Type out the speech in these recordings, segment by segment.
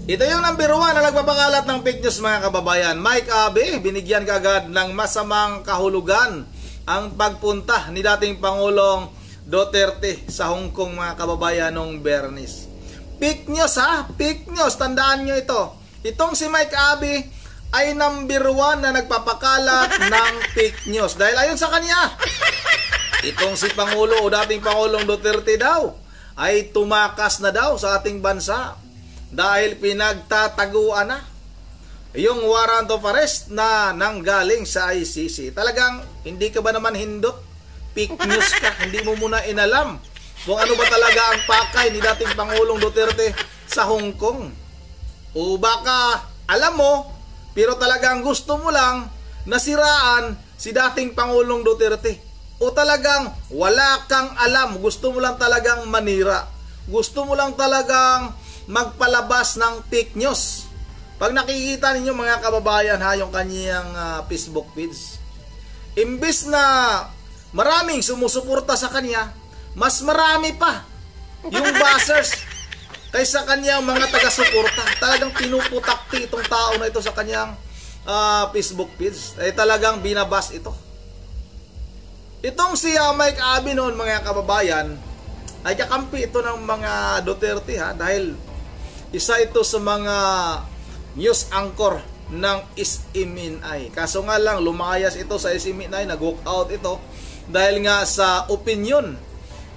Ito yung number 1 na nagpapakalat ng fake news mga kababayan. Mike Abe, binigyan kagad ng masamang kahulugan ang pagpunta ni dating Pangulong Duterte sa Hong Kong mga kababayan noong Bernis. Fake news ha, fake news, tandaan nyo ito. Itong si Mike Abe ay number 1 na nagpapakalat ng fake news. Dahil ayon sa kanya, itong si Pangulo o dating Pangulong Duterte daw ay tumakas na daw sa ating bansa dahil pinagtataguan na yung warrant of arrest na nanggaling sa ICC. Talagang hindi ka ba naman hindot? Fake news ka. Hindi mo muna inalam kung ano ba talaga ang pakay ni dating Pangulong Duterte sa Hong Kong. O baka alam mo, pero talagang gusto mo lang nasiraan si dating Pangulong Duterte. O talagang wala kang alam, gusto mo lang talagang manira. Gusto mo lang talagang magpalabas ng fake news. Pag nakikita ninyo mga kababayan ha, yung kanyang Facebook feeds, imbis na maraming sumusuporta sa kanya, mas marami pa yung buzzers kaysa kanyang mga taga-suporta. Talagang pinuputakti itong tao na ito sa kanyang Facebook feeds. Ay talagang binabas ito. Itong si Mike Abe noon mga kababayan, ay kakampi ito ng mga Duterte ha, dahil isa ito sa mga news anchor ng SMNI. Kaso nga lang, lumayas ito sa SMNI, nag-walk out ito dahil nga sa opinion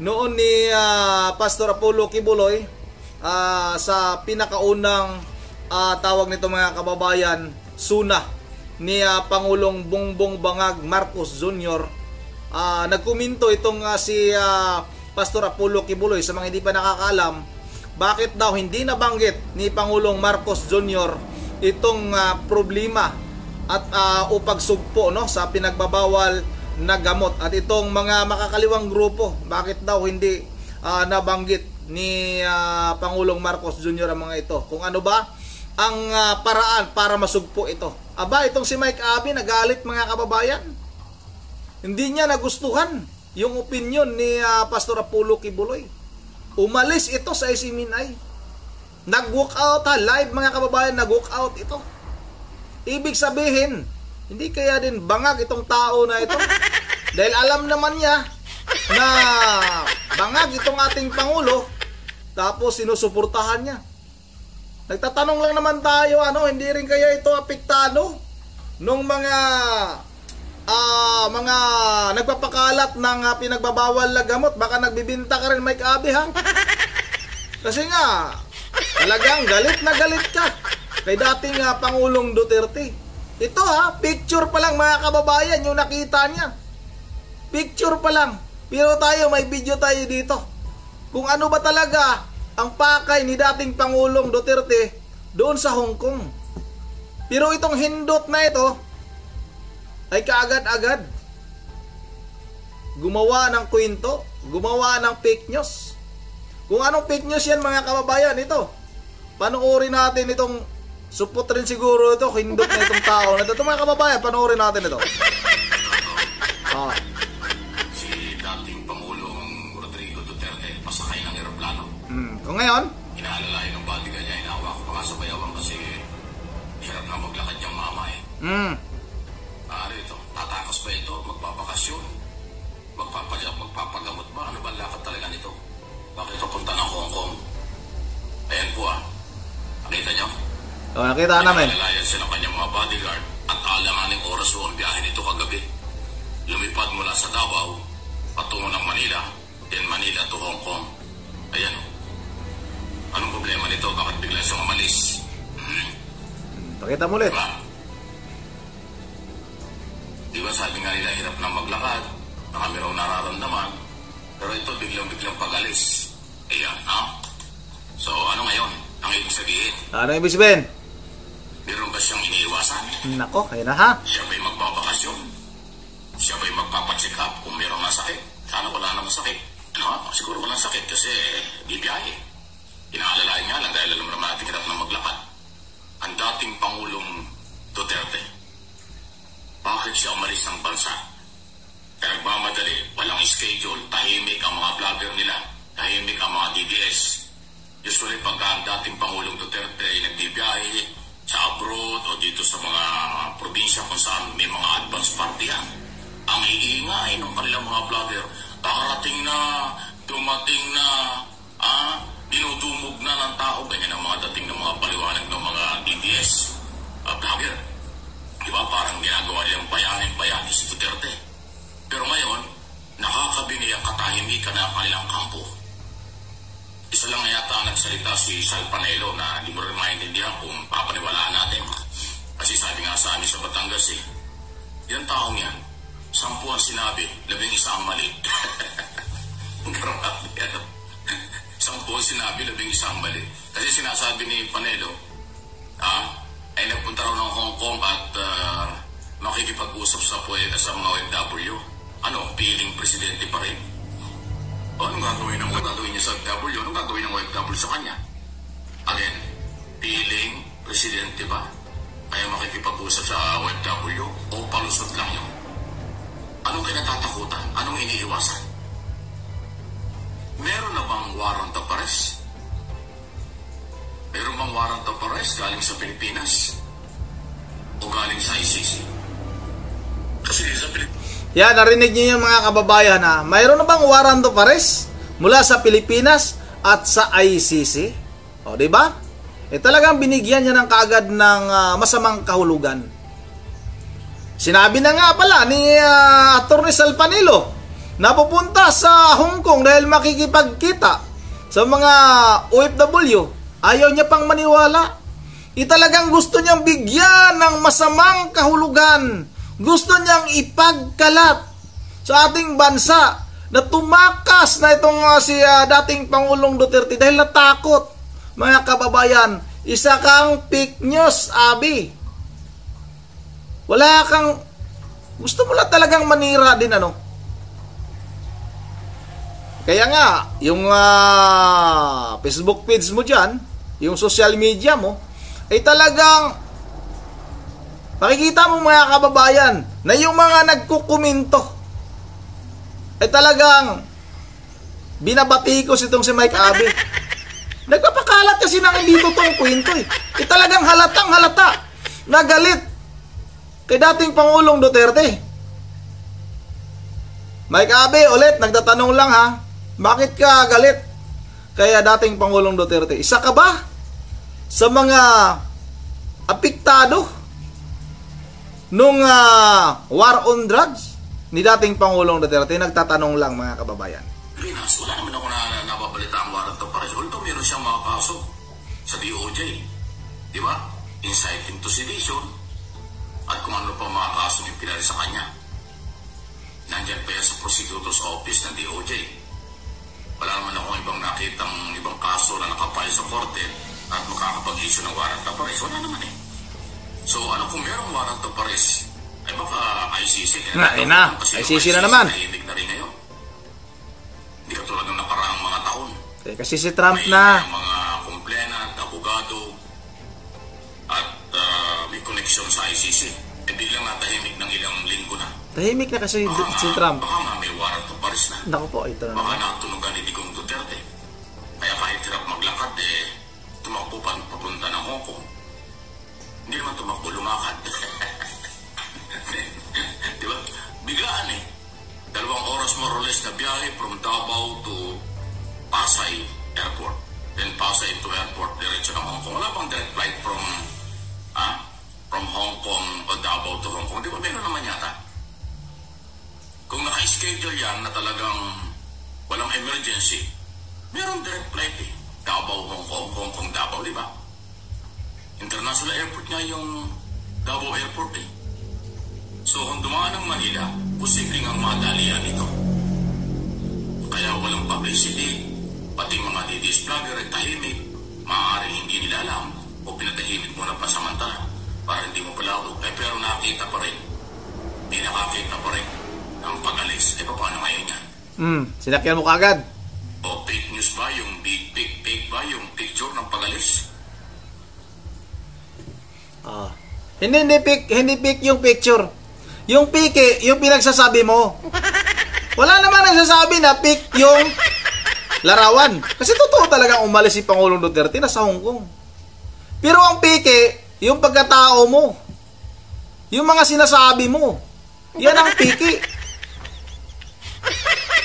noon ni Pastor Apollo Kibuloy sa pinakaunang tawag nito mga kababayan, suna ni Pangulong Bongbong Bangag Marcos Jr. Nagkomento itong si Pastor Apollo Kibuloy, sa mga hindi pa nakakaalam, bakit daw hindi nabanggit ni Pangulong Marcos Jr. itong problema at o pagsugpo no, sa pinagbabawal na gamot at itong mga makakaliwang grupo, bakit daw hindi nabanggit ni Pangulong Marcos Jr. ang mga ito, kung ano ba ang paraan para masugpo ito. Aba, itong si Mike Abe nagalit mga kababayan, hindi niya nagustuhan yung opinion ni Pastor Apollo Kibuloy. Umalis ito sa SMNI. Nag-walk out ha, live mga kababayan, nag-walk out ito. Ibig sabihin, hindi kaya din bangag itong tao na ito? Dahil alam naman niya na bangag itong ating Pangulo, tapos sinusuportahan niya. Nagtatanong lang naman tayo, hindi rin kaya ito apektado nung mga nagpapakalat ng pinagbabawal na gamot? Baka nagbibinta ka rin Mike Abe ha? Kasi nga talagang galit na galit ka kay dating Pangulong Duterte. Ito ha, picture pa lang mga kababayan yung nakita niya. Picture pa lang. Pero tayo, may video tayo dito kung ano ba talaga ang pakay ni dating Pangulong Duterte doon sa Hong Kong. Pero itong hindot na ito ay kaagad-agad gumawa ng kwento, gumawa ng fake news. Kung anong fake news yan mga kababayan, ito panoorin natin itong, supot rin siguro ito, hindot na itong tao na ito mga kababayan, panoorin natin ito. Si dating Pangulong Rodrigo Duterte pasakay ng eroplano. Kung ngayon inaalalayan ng bodyguard niya, inawa ko pa nga sa bayawan kasi hirap na maglakad niyang mama eh. Ito, tatakas ba ito? Magpapakasyon? Magpapagamot ba? Ano ba lakad talaga nito? Bakit papunta ng Hong Kong? Ayan po nakita niyo? Nakita namin. Inalalayan siya ng kanyang mga bodyguard at alanganing oras po ang biyahe nito kagabi. Lumipad mula sa Davao patungo ng Manila, then Manila to Hong Kong. Ayan anong problema nito? Bakit bigla siyang umalis? Pakita mo ulit. Diba sabi nga nila hirap na maglakad, marami raw nararamdaman, pero ito biglang pag-alis. Ayan, So ano ngayon ang ibig sabihin? Ano ibig sabihin? Meron ba siyang iniiwasan? Nako, kaya na ha? Siya ba'y magbabakasyon? Siya ba'y magpapacheck up kung meron na sakit? Sana wala namang sakit. Siguro walang sakit kasi bibiyahe. Inaalalayan nga lang dahil alam naman natin hirap na maglakad. Ang dating Pangulong Duterte, bakit siya umalis ng bansa? Nagmamadali, walang schedule, tahimik ang mga vlogger nila, tahimik ang mga DDS. Usually pagka ang dating Pangulong Duterte ay dito sa mga probinsya kung saan may mga advance party yan. Ang iingay ng kanilang mga vlogger, darating na, dumating na, dinudumog na ng tao, ganyan ang mga dating ng mga paliwanag ng mga DDS vlogger. Diba, parang ginagawa nilang bayani si Duterte. Pero ngayon, nakakabingi ang katahimikan ng kanilang kampo. Isa lang yata ang nagsalita si Sal Panelo na hindi mo rin maintindihan kung papaniwalaan natin. Kasi sabi nga sa amin sa Batangas yung taong yan, 10 ang sinabi, 11 ang mali. Grabe yan. 10 ang sinabi, 11 ang mali. Kasi sinasabi ni Panelo, ay nagpunta raw ng Hong Kong at makikipag-usap sa mga OFW. Piling presidente pa rin. Anong gagawin niya sa OFW? Anong gagawin ng OFW sa kanya? Again, piling presidente ba? Kaya makikipag-usap sa OFW? O palusot lang yun? Anong kinatatakutan? Anong iniiwasan? Meron na bang warrant of arrest? Meron bang warrant of arrest galing sa Pilipinas? O galing sa ICC? Kasi sa Pilipinas. Yan, narinig niyo yung mga kababayan na mayroon na bang warrant of arrest mula sa Pilipinas at sa ICC? O, di ba? Talagang binigyan niya ng kaagad ng masamang kahulugan. Sinabi na nga pala ni Atty. Sal Panelo na pupunta sa Hong Kong dahil makikipagkita sa mga OFW. Ayaw niya pang maniwala. Talagang gusto niyang bigyan ng masamang kahulugan. Gusto niyang ipagkalat sa ating bansa na tumakas na itong si dating Pangulong Duterte dahil natakot. Mga kababayan, isa kang fake news, Abi. Wala kang, gusto mo lang talagang manira din, Kaya nga, yung Facebook page mo dyan, yung social media mo, ay talagang makikita mo mga kababayan na yung mga nagkukomento ay talagang binabatikos itong si Mike Abe. Nagpapakalat kasi ng hindi totoong kwento talagang halatang halata na galit kay dating Pangulong Duterte. Mike Abe, ulit, nagtatanong lang ha, bakit ka galit kaya dating Pangulong Duterte? Isa ka ba sa mga apektado nung war on drugs ni dating Pangulong Duterte? Nagtatanong lang mga kababayan. Pinas, wala naman ako nababalita ang warrant of arrest. Although meron siyang mga kaso sa DOJ. Di ba? Incite into sedition at kung ano pa mga kaso yung pinari sa kanya. Nandiyan pa yan sa prosecutor's office ng DOJ. Wala naman akong ibang nakitang ibang kaso na nakapile sa korte at makakapag-issue ng warrant of arrest. Wala naman So, kung merong warrant of arrest, ay baka ICC. ICC na naman. Nahimik na rin ngayon. Hindi katulad ng nakaraang mga taon. Kasi si Trump na. May mga complainant, abogado, at may connection sa ICC. Biglang natahimik ng ilang linggo na. Tahimik na kasi si Trump. Baka nga may warrant of arrest na. Naku po, ito na. Baka natunugan ni Digong Duterte. Kaya kahit hirap maglakad, tumakbo pa papunta ng Hong Kong. Hindi naman tumakbo, lumakad. Diba? Biglaan 2 oras more or less na biyahe from Davao to Pasay Airport. Then Pasay to Airport, diretso ng Hong Kong. Wala bang direct flight from Hong Kong o Davao to Hong Kong? Di ba meron naman yata? Kung naka-schedule yan na talagang walang emergency, meron direct flight Davao, Hong Kong, Hong Kong, Davao, di ba? International airport nga yung Davao Airport So, kung dumaan ng Manila, posibleng ang madalian ito. Kaya walang publicity, pati mga DDS vlogger ay tahimik, maaaring hindi nila alam o pinatahimik mo na pasamantala para hindi mo palawag. Pero nakita pa rin, may nakakita pa rin ang pag-alis. Paano ngayon yan? Sinakyan mo kagad. O fake news ba yung fake ba yung picture ng pag-alis? Hindi pick yung picture. Yung pike, yung pinagsasabi mo. Wala naman nagsasabi na pick yung larawan. Kasi totoo talagang umalis si Pangulong Duterte na sa Hong Kong. Pero ang pike, yung pagkatao mo. Yung mga sinasabi mo. Yan ang piki.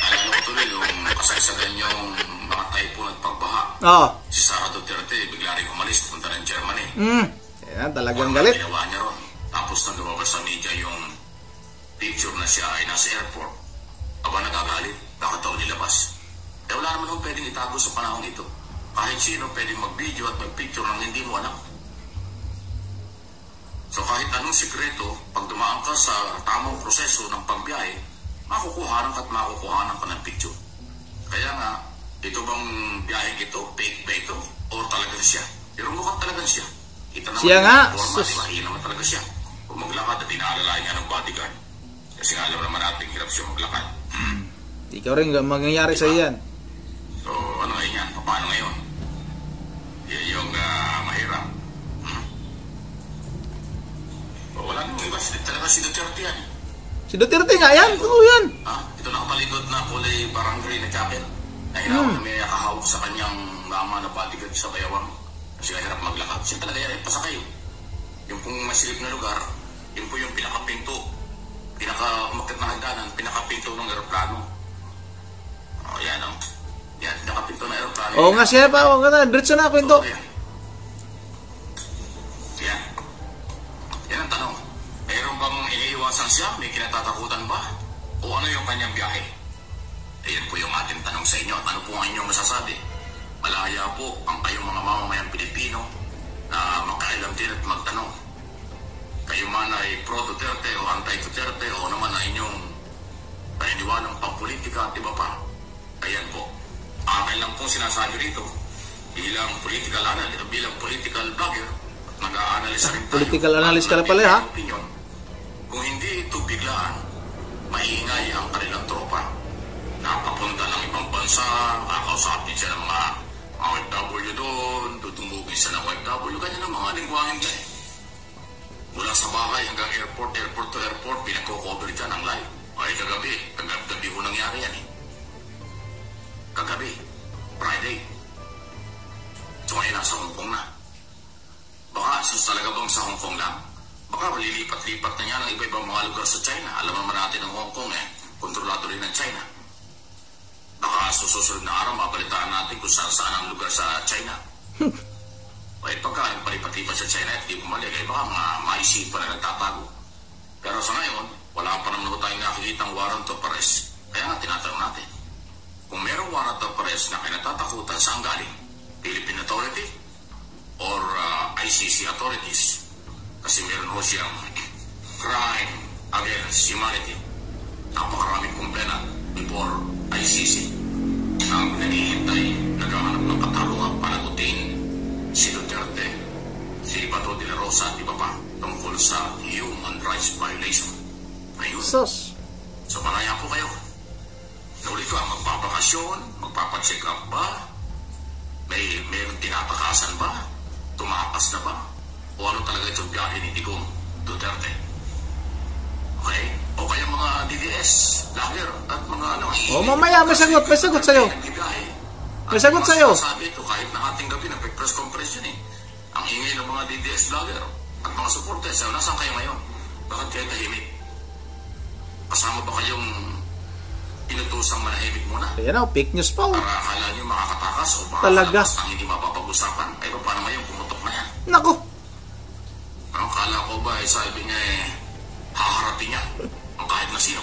Alala ko tuloy yung kasaysagan yung mga typhoon at pagbaha. Oo. Si Sara Duterte bigla rin umalis pupunta ng Germany. Yan, talagang Ano galit. ginawa niya ron? Tapos nang lumabas sa media yung picture na siya ay nasa airport. Aba nagagalit, bakit daw nilabas? Eh wala naman kung pwedeng itago sa panahon ito. Kahit sino pwedeng mag-video at mag-picture ng hindi mo alam. So kahit anong sikreto, pag dumaan ka sa tamang proseso ng pagbiyahe, makukuhanan ka at makukuhanan ka ng picture. Kaya nga, ito bang biyahe ito, fake ba ito, o talagang siya? Pero mukhang talagang siya. Kita naman Siya nga. Forma, diba? Iyan naman talaga siya. Kung maglakad at inaalala niya ng bodyguard. Kasi nga alam naman natin hirap siya maglakad. Ikaw rin, mangyayari sa yan. So, ano ngayon yan? Paano ngayon? Yan yung mahirap. O, wala nang iba. Talaga si Duterte yan. Si Duterte nga yan. Oo yan. Ito nakamalikod na kulay parang green na jacket. Nahirapan na may nakahawak sa kanyang mama na bodyguard sa bayawang. Kasi hirap maglakad. Siya talaga yan. Pasakay. Yung pong masilip na lugar, yun po yung pinakapinto. Pinaka-umakit na hagdanan, pinakapinto ng aeroplano. O, yan o. Yan, pinakapinto ng aeroplano. Oo nga siya pa. Oo nga na. Diretso na ako ito. Yan. Yan ang tanong. Mayroon bang iniiwasan siya? May kinatatakutan ba? O ano yung kanyang biyahe? Ayan po yung ating tanong sa inyo. At ano po ang inyong masasabi? Malaya po ang kayong mga mamamayang Pilipino na makailam din at magtanong. Kayo man ay pro-Duterte o anti-Duterte o naman ay inyong paniniwalang pang-politika at iba pa. Ayan po. Akin lang pong sinasabi rito bilang political blogger, nag-a-analyze rin tayo. Political analyst ka na pala, ha? Opinion. Kung hindi ito biglaan, maingay ang kanilang tropa. Napapunta ng ibang bansa, kakausapin siya ng mga OFW doon, tutungugin siya ng OFW, ganyan ang mga lingwangin dyan. Mula sa bahay hanggang airport to airport, pinagko-cover dyan ang live. Ay, kagabi ho nangyari yan eh. Kagabi, Friday. So ngayon nasa Hong Kong na. Baka talaga bang sa Hong Kong lang? Baka malilipat-lipat na niya ng iba-ibang mga lugar sa China. Alam naman natin ang Hong Kong kontrolado rin ng China. Baka susunod na araw, mabalitaan natin kung saan ang lugar sa China. O pagka palipat-lipat sa China at hindi bumalik, baka maisipan na nagtatago. Pero sa ngayon, wala pa naman tayong nakikitang warrant of arrest. Kaya nga tinatanong natin, kung merong warrant of arrest na kinatatakutan, saan galing? Philippine Authority or ICC authorities? Kasi meron ho siyang crime against humanity. Napakaraming kumpena before ICC ang nanihintay, naghahanap ng katarungang panagutin si Duterte, si Bato de la Rosa at iba pa tungkol sa human rights violation. Ayun. Sus. So malaya po kayo. Naulit ko, magpapakasyon, magpapacheck up ba? Mayroong tinatakasan ba? Tumakas na ba? O ano talaga itong biyahe ni Digong Duterte? Okay? O kaya mga DDS, lager, at mga ano. O mamaya, may sagot sa'yo. May sagot sa'yo. Sabi ito, kahit na ating gabi, nag-press conference yun eh. Ang ingay ng mga DDS lager at mga supporters, nasaan kayo ngayon? Bakit kayo tahimik? Kasama ba kayong pinutosang manahimik muna? Ayan o, fake news pa o. Para akala nyo makakatakas o Talaga. makakalakas ang hindi mapapag-usapan? Ay pa, paano ngayon pumutok na yan? Naku. Ang kala ko ba, sabi niya haharapin niya ang kahit na sino.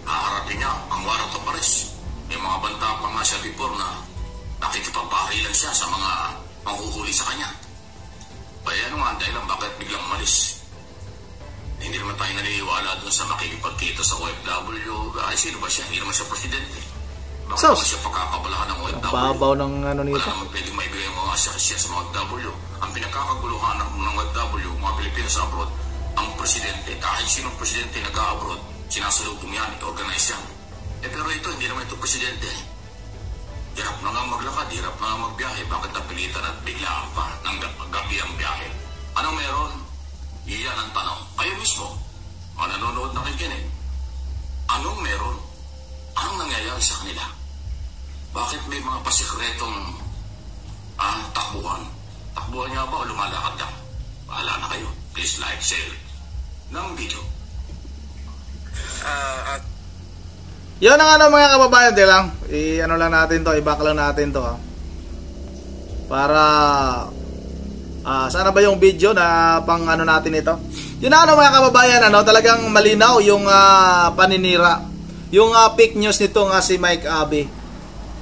Haharapin niya ang warrant of arrest. May mga banta pa nga siya before na nakikipagpaharilan siya sa mga manghuhuli sa kanya. Kaya ano nga ang dahilan bakit biglang umalis? Hindi naman tayo naniniwala dun sa makikipagkita sa OFW. Ay, sino ba siya? Hindi naman siya presidente. Bakit naman siya pagkakabalahan ng OFW? Babaw ng ano nito. Wala naman pwedeng maibigay mga siya sa mga OFW. Ang pinagkakaguluhan ng OFW, mga Pilipino sa abroad, ang presidente, kahit sinong presidente nag-a-abroad, sinasalubong yan, organize yan. Pero ito, hindi naman ito presidente. Hirap na nga maglakad, hirap na nga magbiyahe. Bakit napilitan at biglaan pa ng gabi ang biyahe? Anong meron? Iyan ang tanong. Kayo mismo, mga nanonood na kikinig, anong meron? Anong nangyayari sa kanila? Bakit may mga pasikretong takbuhan? Takbuhan niya ba o lumalakad lang? Bahala na kayo. Please like, share, ng video. Yan ang ano mga kababayan, di lang. I-ano lang natin to, i-back lang natin to ha. Para sana ba yung video na pang ano natin ito? Yun ang ano mga kababayan, ano, talagang malinaw yung paninira. Yung fake news nito nga si Mike Abe.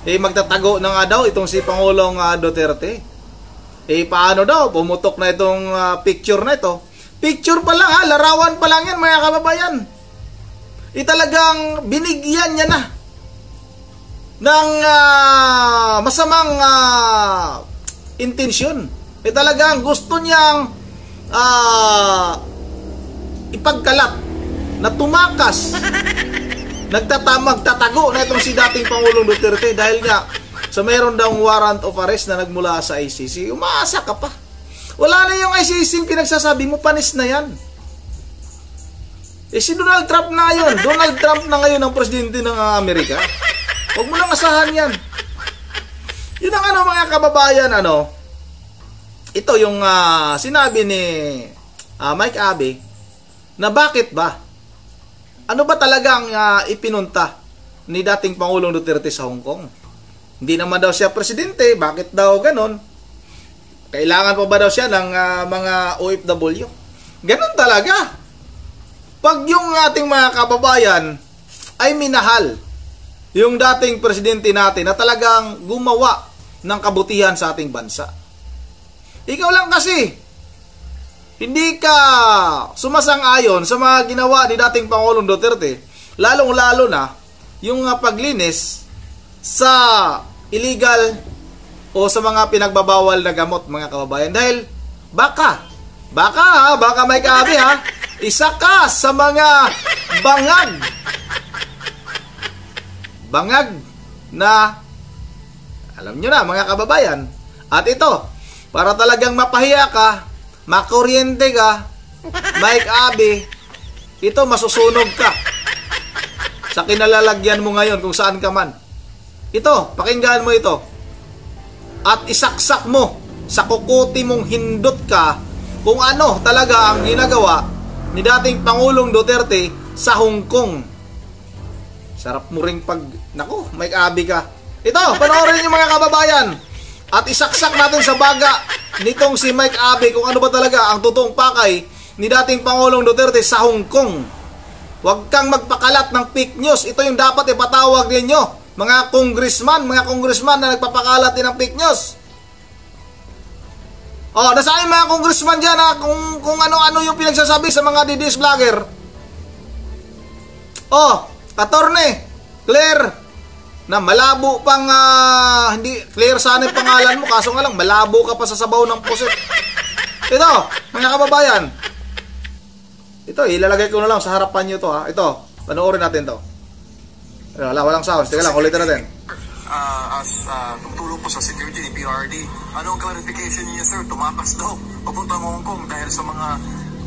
Magtatago na nga daw itong si Pangulong Duterte. Paano daw? Pumutok na itong picture na ito. Picture pa lang ha, larawan pa lang yan mga kababayan. Talagang binigyan niya na ng masamang intensyon. Talagang gusto niyang ipagkalat na tumakas. Nagtatago na itong si dating Pangulong Duterte dahil nga sa mayroon daw warrant of arrest na nagmula sa ICC. Umaasa ka pa. Wala na yung ICC pinagsasabi mo, panis na yan. Si Donald Trump na ngayon. Donald Trump na ngayon ang presidente ng Amerika. Huwag mo nang asahan yan. Yun ang ano mga kababayan, ano. Ito yung sinabi ni Mike Abe na bakit ba? Ano ba talagang ipinunta ni dating Pangulong Duterte sa Hong Kong? Hindi naman daw siya presidente. Bakit daw ganon? Kailangan pa ba daw siya ng mga OFW? Ganon talaga. Pag yung ating mga kababayan ay minahal yung dating presidente natin na talagang gumawa ng kabutihan sa ating bansa. Ikaw lang kasi, hindi ka sumasang-ayon sa mga ginawa ni dating Pangulong Duterte, lalong-lalo na yung paglinis sa illegal o sa mga pinagbabawal na gamot mga kababayan. Dahil baka Mike Abe ha, isa ka sa mga bangag na alam nyo na mga kababayan. At ito, para talagang mapahiya ka, makuryente ka, Mike Abe, ito masusunog ka sa kinalalagyan mo ngayon kung saan ka man. Ito, pakinggan mo ito. At isaksak mo sa kukuti mong hindot ka kung ano talaga ang ginagawa ni dating Pangulong Duterte sa Hong Kong. Sarap mo ring pag... Naku, Mike Abe ka. Ito, panoorin niyo mga kababayan. At isaksak natin sa baga nitong si Mike Abe kung ano ba talaga ang totoong pakay ni dating Pangulong Duterte sa Hong Kong. Huwag kang magpakalat ng fake news. Ito yung dapat ipatawag ninyo. Mga congressman na nagpapakalat din ng fake news. Nasaan yung mga congressman dyan ha? Kung ano-ano yung pinagsasabi sa mga DDS vlogger. Attorney Claire, na malabo pang hindi clear sana yung pangalan mo, kaso nga lang malabo ka pa sa sabaw ng pusit. Ito, mga kababayan. Ito, ilalagay ko na lang sa harapan nyo to ha. Ito, panoorin natin to. Walang sounds. Teka lang, ulitin natin. Tumutulong po sa security ni PRD. Ano ang clarification niya, sir? Tumakas daw papuntang Hong Kong dahil sa mga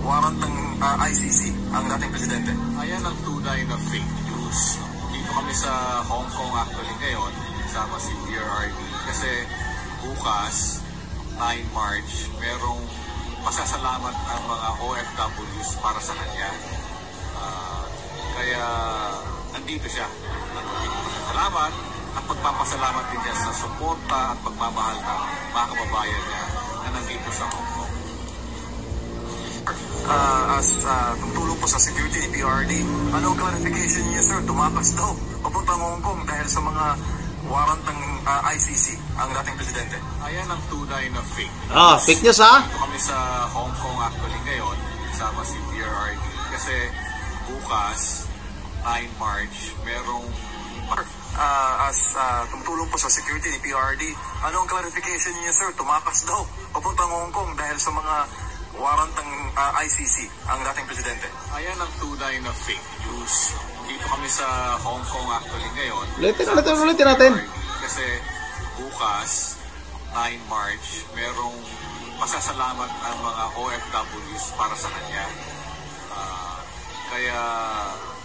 warrant ng ICC ang dating presidente. Ayan ang tunay na fake news. Dito kami sa Hong Kong actually ngayon, kasama si PRD. Kasi bukas, 9 March, merong pasasalamat ang mga OFWs para sa kanya. Kaya nandito siya. Salamat at pagpapasalamat din niya sa suporta at pagmamahal ng mga kababayan niya na nandito sa Hong Kong. Tumutulong po sa security ni PRD. Ano ang clarification niya, sir? Tumakas daw papuntang Hong Kong dahil sa mga warrant ng ICC ang dating presidente. Ayan ang tunay na fake. Fake news ha? Dito kami sa Hong Kong actually ngayon, kasama si PRD. Kasi bukas, 9 March, merong tumutulong po sa security ni PRD. Ano ang clarification niya, sir? Tumakas daw papuntang Hong Kong dahil sa mga warrant ng ICC ang dating presidente. Ayan ang tunay na fake news. Dito kami sa Hong Kong actually ngayon. Ulitin natin. Kasi bukas, 9 March, merong pasasalamat ang mga OFWs para sa kanya. Kaya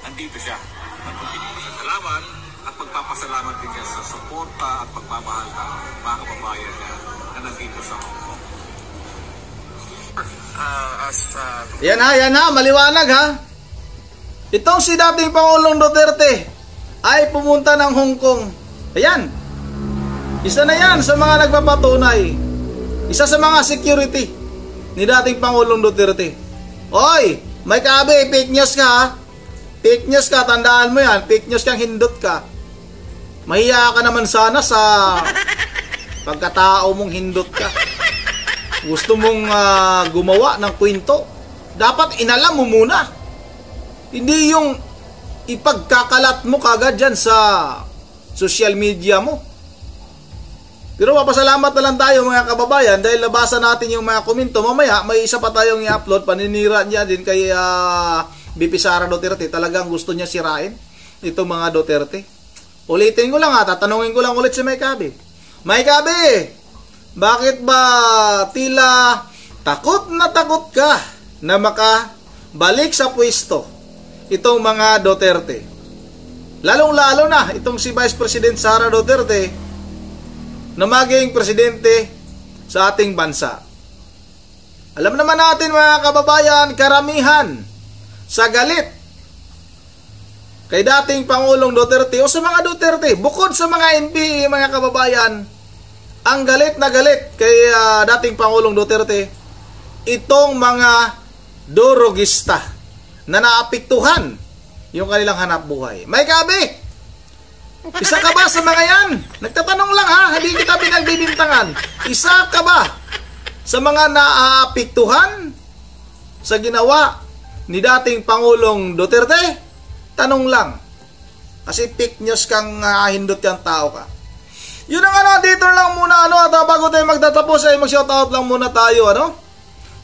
nandito siya. Salamat at pagpapasalamat din niya sa suporta at pagmamahal ng mga kababayan niya na nandito sa Hong Kong. Yan ha, maliwanag ha. Itong si dating Pangulong Duterte ay pumunta ng Hong Kong. Ayan. Isa na yan sa mga nagpapatunay. Isa sa mga security ni dating Pangulong Duterte. Oy, Mike Abe, fake news ka ha. Fake news ka, tandaan mo yan. Fake news kang hindot ka. Mahiya ka naman sana sa pagkatao mong hindot ka. Gusto mong gumawa ng kwento. Dapat inalam mo muna. Hindi yung ipagkakalat mo kagad dyan sa social media mo. Pero papasalamat na lang tayo mga kababayan dahil nabasa natin yung mga komento. Mamaya may isa pa tayong i-upload. Paninira niya din kay BP Sara Duterte. Talagang gusto niya sirain itong mga Duterte. Ulitin ko lang tatanungin ko lang ulit si Mike Abe. Mike Abe, bakit ba tila takot na takot ka na makabalik sa pwesto itong mga Duterte? Lalong-lalo na itong si Vice President Sara Duterte na maging presidente sa ating bansa. Alam naman natin mga kababayan, karamihan sa galit kay dating Pangulong Duterte o sa mga Duterte, bukod sa mga NPA mga kababayan, ang galit na galit kay dating Pangulong Duterte, itong mga durugista na naapektuhan yung kanilang hanap buhay. Mike Abe, isa ka ba sa mga yan? Nagtatanong lang ha, hindi kita pinagbibintangan. Isa ka ba sa mga naapektuhan sa ginawa ni dating Pangulong Duterte? Tanong lang. Kasi fake news kang hindot yung tao ka. Yun ang dito lang muna at bago tayo magtatapos ay mag-shoutout lang muna tayo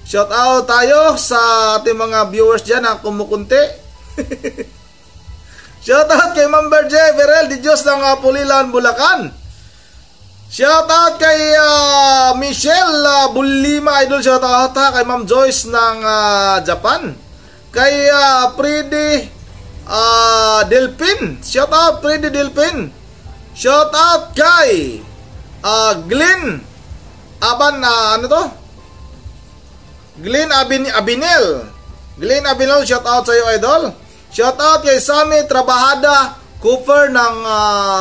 Shoutout tayo sa ating mga viewers dyan na kumukunti. Shoutout kay Ma'am Berje Verel di Diyos ng Pulilan, Bulacan. Shoutout kay Michelle Bulima Idol. Shoutout kay Ma'am Joyce ng Japan. Kay Freddy Delpin. Shoutout Freddy Delpin. Shoutout kay Glenn Glenn Abinel. Glenn Abinel, shoutout sa iyo idol. Shoutout kay Sammy Trabahada Cooper ng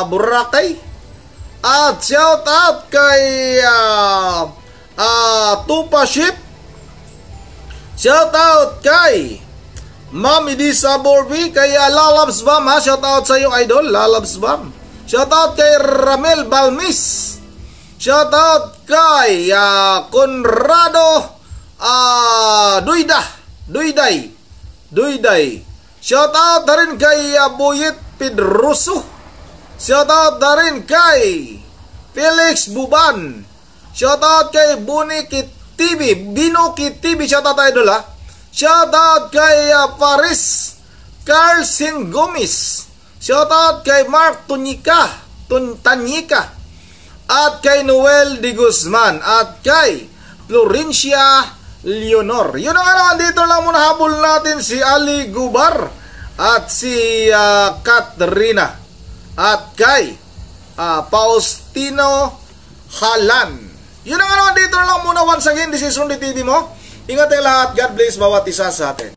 Boracay. At shoutout kay Tupa Ship. Shoutout kay Ma'am Idisa Borby, kay Lalabs Bam ha. Shoutout sa iyo idol, Lalabs Bam. Shoutout kay Ramel Balmis. Shoutout kay Conrado Duyday. Shoutout na rin kay Boyet Pedroso. Shoutout na rin kay Felix Buban. Shoutout kay Binoki TV. Shoutout idol ha. Shoutout kay Paris Carl Sin Gomez. Shoutout kay Mark Tanyika. At kay Noel de Guzman. At kay Florencia Leonor. Yun ang dito lang muna habol natin si Ali Gubar at si Katrina. At kay Faustino Halan. Yun ang dito lang muna once again. This is Sundi TV mo. Ingat ang lahat. God bless bawat isa sa atin.